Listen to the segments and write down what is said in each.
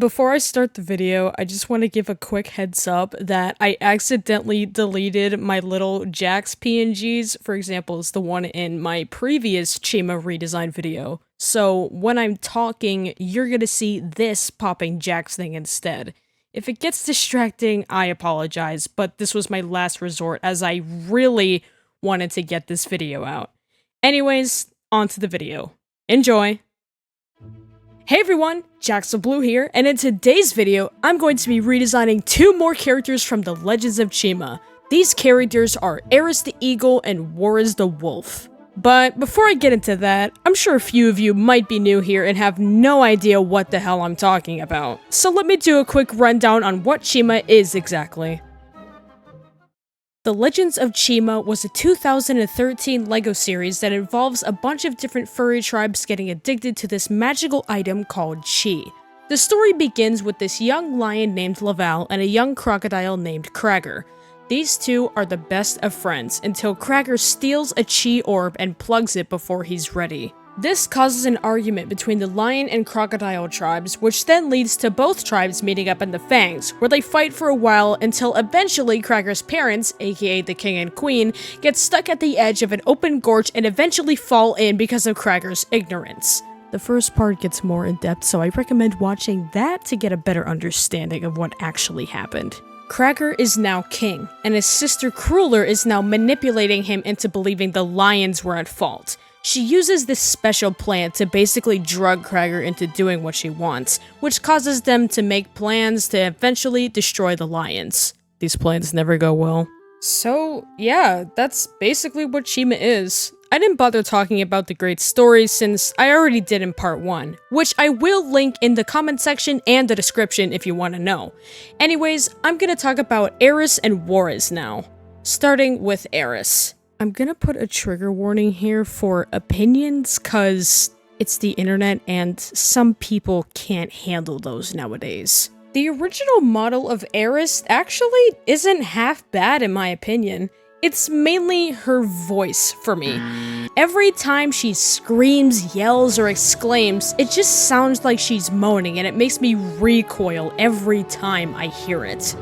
Before I start the video, I just want to give a quick heads up that I accidentally deleted my little Jax PNGs. For example, it's the one in my previous Chima redesign video. So when I'm talking, you're gonna see this popping Jax thing instead. If it gets distracting, I apologize, but this was my last resort as I really wanted to get this video out. Anyways, on to the video. Enjoy! Hey everyone, JaxOfBlue here, and in today's video, I'm going to be redesigning two more characters from the Legends of Chima. These characters are Eris the Eagle and Worriz the Wolf. But before I get into that, I'm sure a few of you might be new here and have no idea what the hell I'm talking about. So let me do a quick rundown on what Chima is exactly. The Legends of Chima was a 2013 LEGO series that involves a bunch of different furry tribes getting addicted to this magical item called Chi. The story begins with this young lion named Laval and a young crocodile named Krager. These two are the best of friends until Krager steals a Chi orb and plugs it before he's ready. This causes an argument between the lion and crocodile tribes, which then leads to both tribes meeting up in the Fangs, where they fight for a while until eventually Krager's parents, aka the king and queen, get stuck at the edge of an open gorge and eventually fall in because of Krager's ignorance. The first part gets more in-depth, so I recommend watching that to get a better understanding of what actually happened. Krager is now king, and his sister Crueler is now manipulating him into believing the lions were at fault. She uses this special plan to basically drug Krager into doing what she wants, which causes them to make plans to eventually destroy the lions. These plans never go well. So, yeah, that's basically what Chima is. I didn't bother talking about the great story since I already did in part 1, which I will link in the comment section and the description if you want to know. Anyways, I'm gonna talk about Eris and Worriz now. Starting with Eris. I'm gonna put a trigger warning here for opinions, cause it's the internet and some people can't handle those nowadays. The original model of Eris actually isn't half bad in my opinion. It's mainly her voice for me. Every time she screams, yells, or exclaims, it just sounds like she's moaning and it makes me recoil every time I hear it.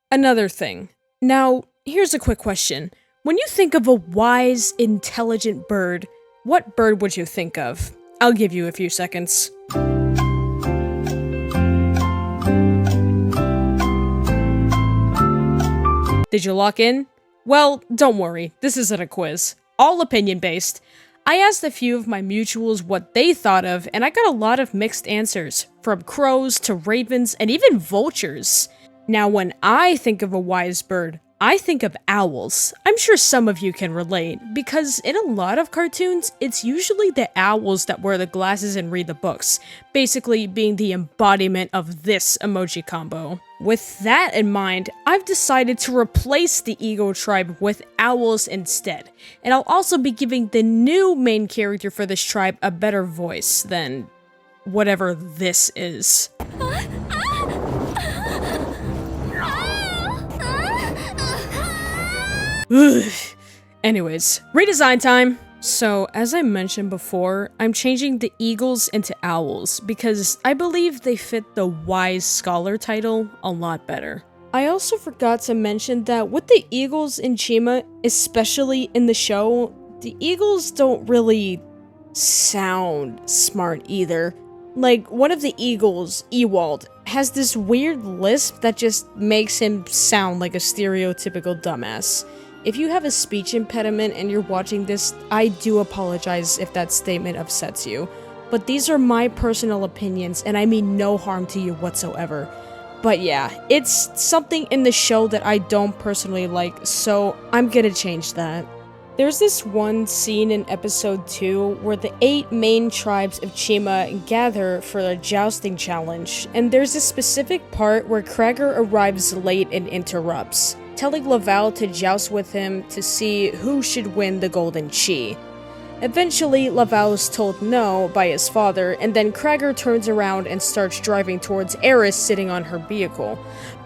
Another thing. Now, here's a quick question. When you think of a wise, intelligent bird, what bird would you think of? I'll give you a few seconds. Did you lock in? Well, don't worry, this isn't a quiz. All opinion-based. I asked a few of my mutuals what they thought of, and I got a lot of mixed answers, from crows to ravens and even vultures. Now, when I think of a wise bird, I think of owls. I'm sure some of you can relate, because in a lot of cartoons, it's usually the owls that wear the glasses and read the books, basically being the embodiment of this emoji combo. With that in mind, I've decided to replace the Eagle tribe with owls instead, and I'll also be giving the new main character for this tribe a better voice than whatever this is. Anyways, redesign time! So, as I mentioned before, I'm changing the eagles into owls because I believe they fit the wise scholar title a lot better. I also forgot to mention that with the eagles in Chima, especially in the show, the eagles don't really sound smart either. Like, one of the eagles, Ewald, has this weird lisp that just makes him sound like a stereotypical dumbass. If you have a speech impediment and you're watching this, I do apologize if that statement upsets you. But these are my personal opinions, and I mean no harm to you whatsoever. But yeah, it's something in the show that I don't personally like, so I'm gonna change that. There's this one scene in episode 2 where the 8 main tribes of Chima gather for a jousting challenge, and there's a specific part where Krager arrives late and interrupts, telling Laval to joust with him to see who should win the golden chi. Eventually, Laval is told no by his father, and then Cracker turns around and starts driving towards Eris sitting on her vehicle.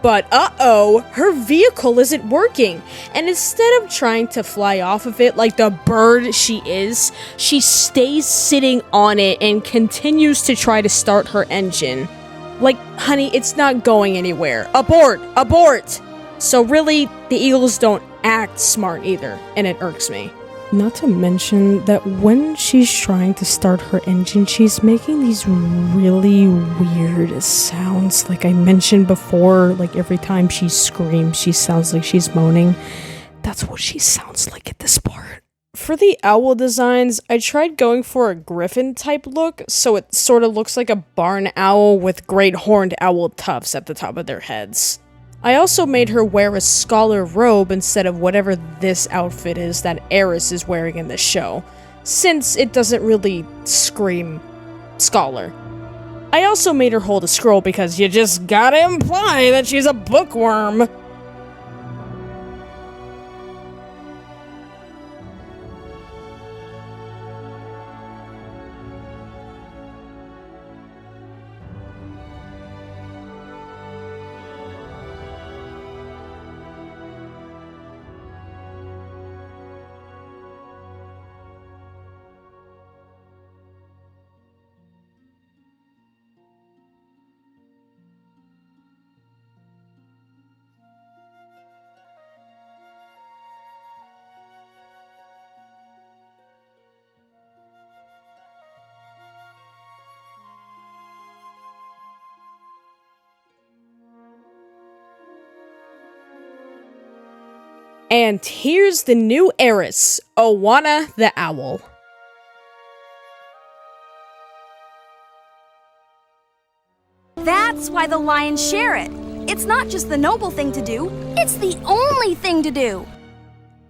But uh-oh, her vehicle isn't working, and instead of trying to fly off of it like the bird she is, she stays sitting on it and continues to try to start her engine. Like, honey, it's not going anywhere. Abort! Abort! So really, the Eagles don't act smart either, and it irks me. Not to mention that when she's trying to start her engine, she's making these really weird sounds. Like I mentioned before, like every time she screams, she sounds like she's moaning. That's what she sounds like at this part. For the owl designs, I tried going for a griffin type look, so it sort of looks like a barn owl with great horned owl tufts at the top of their heads. I also made her wear a scholar robe instead of whatever this outfit is that Eris is wearing in the show, since it doesn't really scream scholar. I also made her hold a scroll because you just gotta imply that she's a bookworm. And here's the new Eris, Owana the Owl. That's why the lions share it. It's not just the noble thing to do, it's the only thing to do.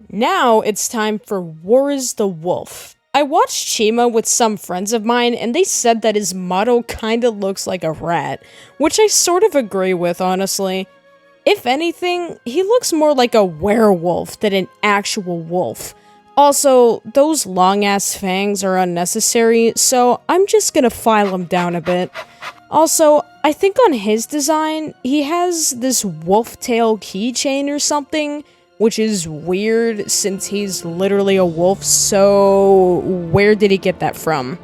Now it's time for Worriz the Wolf. I watched Chima with some friends of mine, and they said that his model kinda looks like a rat, which I sort of agree with, honestly. If anything, he looks more like a werewolf than an actual wolf. Also, those long-ass fangs are unnecessary, so I'm just gonna file him down a bit. Also, I think on his design, he has this wolf tail keychain or something, which is weird since he's literally a wolf, so where did he get that from?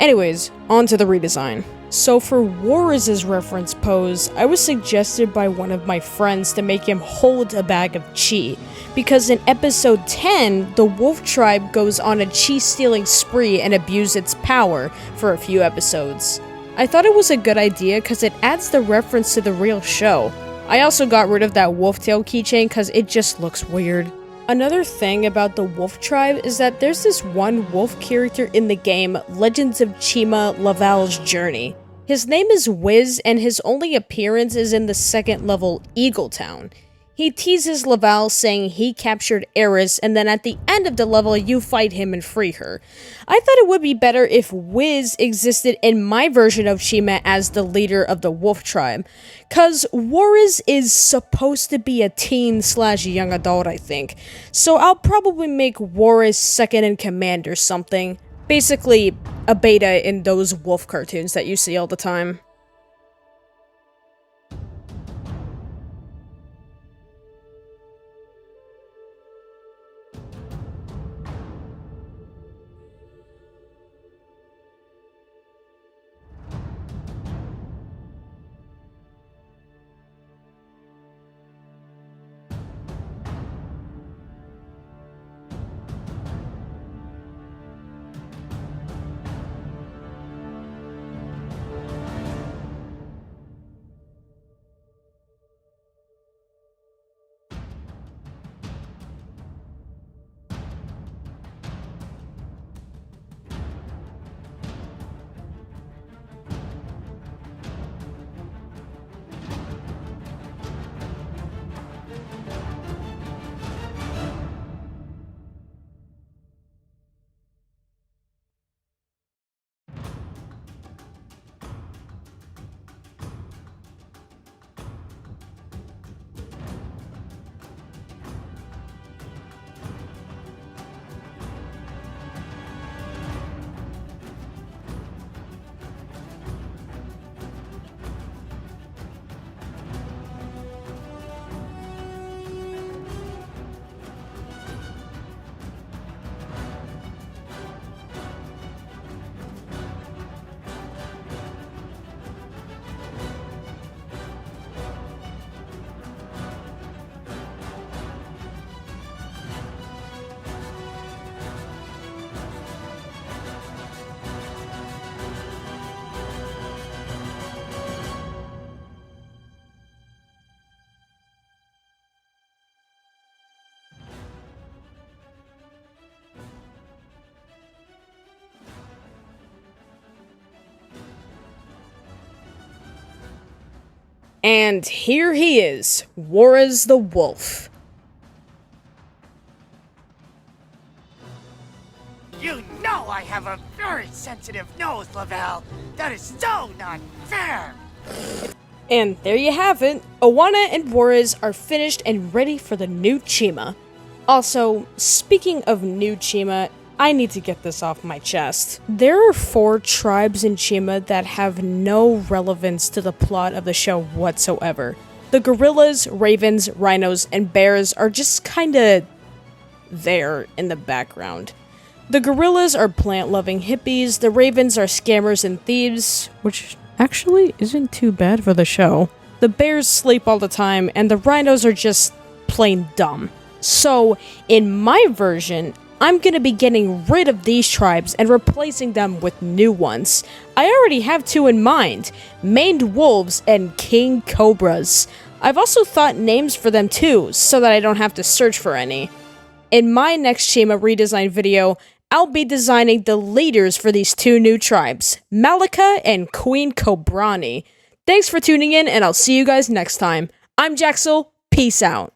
Anyways, on to the redesign. So for Worriz's reference pose, I was suggested by one of my friends to make him hold a bag of chi, because in episode 10, the wolf tribe goes on a chi stealing spree and abuse its power for a few episodes. I thought it was a good idea because it adds the reference to the real show. I also got rid of that wolf tail keychain because it just looks weird. Another thing about the wolf tribe is that there's this one wolf character in the game, Legends of Chima Laval's Journey. His name is Wiz, and his only appearance is in the second level Eagle Town. He teases Laval saying he captured Eris, and then at the end of the level you fight him and free her. I thought it would be better if Wiz existed in my version of Chima as the leader of the wolf tribe, cause Worriz is supposed to be a teen/young adult, I think, so I'll probably make Worriz second in command or something. Basically, a beta in those wolf cartoons that you see all the time. And here he is, Worriz the Wolf. You know I have a very sensitive nose, Lavelle. That is so not fair. And there you have it. Awana and Worriz are finished and ready for the new Chima. Also, speaking of new Chima, I need to get this off my chest. There are 4 tribes in Chima that have no relevance to the plot of the show whatsoever. The gorillas, ravens, rhinos, and bears are just kinda there in the background. The gorillas are plant-loving hippies, the ravens are scammers and thieves, which actually isn't too bad for the show. The bears sleep all the time, and the rhinos are just plain dumb. So, in my version, I'm gonna be getting rid of these tribes and replacing them with new ones. I already have 2 in mind, maned wolves and king cobras. I've also thought names for them too, so that I don't have to search for any. In my next Chima redesign video, I'll be designing the leaders for these 2 new tribes, Malika and Queen Cobrani. Thanks for tuning in, and I'll see you guys next time. I'm Jaxel, peace out.